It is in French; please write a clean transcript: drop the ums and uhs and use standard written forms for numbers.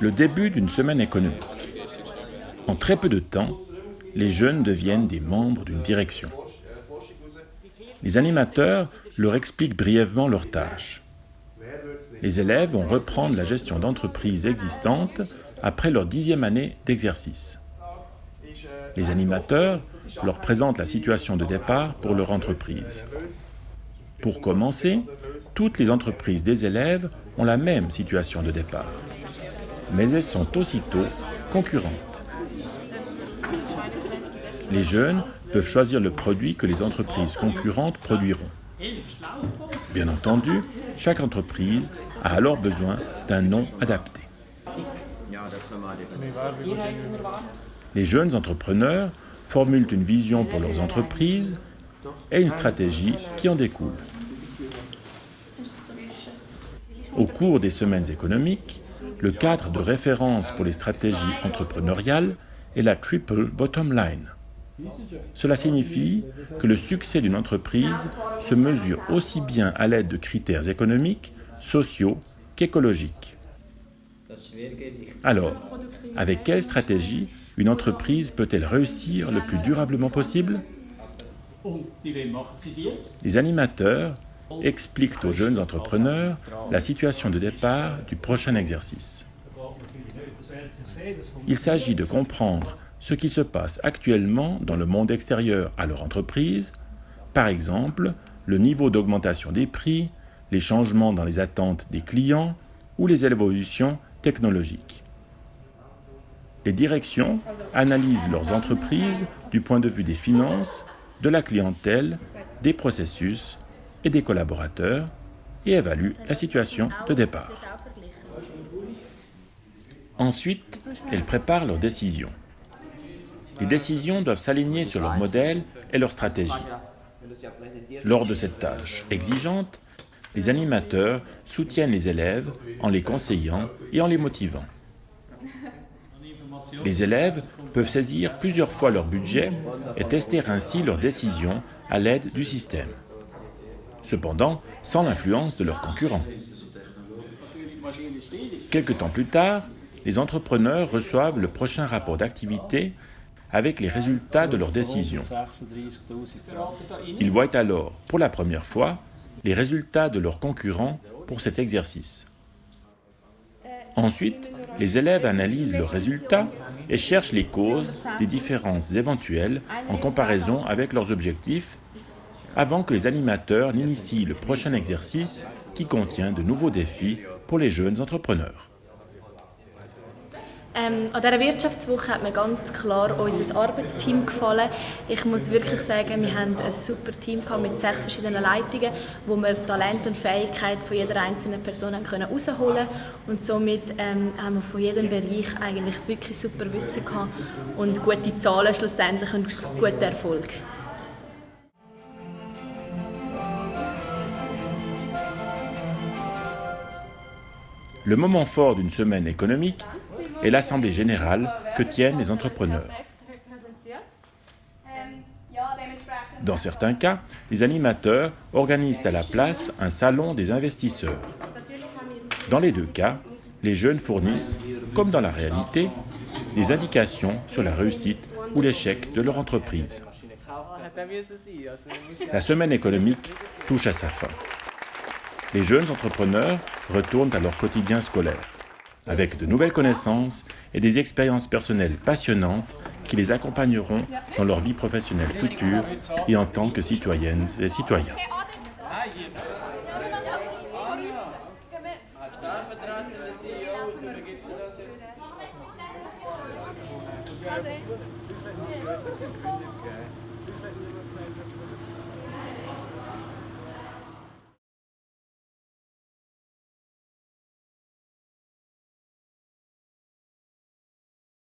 Le début d'une semaine économique. En très peu de temps, les jeunes deviennent des membres d'une direction. Les animateurs leur expliquent brièvement leurs tâches. Les élèves vont reprendre la gestion d'entreprises existantes après leur 10e année d'exercice. Les animateurs leur présentent la situation de départ pour leur entreprise. Pour commencer, toutes les entreprises des élèves ont la même situation de départ, mais elles sont aussitôt concurrentes. Les jeunes peuvent choisir le produit que les entreprises concurrentes produiront. Bien entendu, chaque entreprise a alors besoin d'un nom adapté. Les jeunes entrepreneurs formulent une vision pour leurs entreprises et une stratégie qui en découle. Au cours des semaines économiques, le cadre de référence pour les stratégies entrepreneuriales est la Triple Bottom Line. Cela signifie que le succès d'une entreprise se mesure aussi bien à l'aide de critères économiques, sociaux qu'écologiques. Alors, avec quelle stratégie une entreprise peut-elle réussir le plus durablement possible ? Les animateurs expliquent aux jeunes entrepreneurs la situation de départ du prochain exercice. Il s'agit de comprendre ce qui se passe actuellement dans le monde extérieur à leur entreprise, par exemple le niveau d'augmentation des prix, les changements dans les attentes des clients ou les évolutions technologiques. Les directions analysent leurs entreprises du point de vue des finances, de la clientèle, des processus et des collaborateurs et évaluent la situation de départ. Ensuite, elles préparent leurs décisions. Les décisions doivent s'aligner sur leur modèle et leur stratégie. Lors de cette tâche exigeante, les animateurs soutiennent les élèves en les conseillant et en les motivant. Les élèves peuvent saisir plusieurs fois leur budget et tester ainsi leurs décisions à l'aide du système. Cependant, sans l'influence de leurs concurrents. Quelque temps plus tard, les entrepreneurs reçoivent le prochain rapport d'activité avec les résultats de leurs décisions. Ils voient alors, pour la première fois, les résultats de leurs concurrents pour cet exercice. Ensuite, les élèves analysent leurs résultats et cherchent les causes des différences éventuelles en comparaison avec leurs objectifs avant que les animateurs n'initient le prochain exercice qui contient de nouveaux défis pour les jeunes entrepreneurs. An dieser Wirtschaftswoche hat mir ganz klar unser Arbeitsteam gefallen. Ich muss wirklich sagen, wir haben ein super Team mit 6 verschiedenen Leitungen, wo wir Talent und Fähigkeit von jeder einzelnen Person herausholen können. Und somit haben wir von jedem Bereich eigentlich wirklich super Wissen gehabt und gute Zahlen schlussendlich und guten Erfolg. Le moment fort d'une semaine économique est l'assemblée générale que tiennent les entrepreneurs. Dans certains cas, les animateurs organisent à la place un salon des investisseurs. Dans les deux cas, les jeunes fournissent, comme dans la réalité, des indications sur la réussite ou l'échec de leur entreprise. La semaine économique touche à sa fin. Les jeunes entrepreneurs retournent à leur quotidien scolaire, avec de nouvelles connaissances et des expériences personnelles passionnantes qui les accompagneront dans leur vie professionnelle future et en tant que citoyennes et citoyens.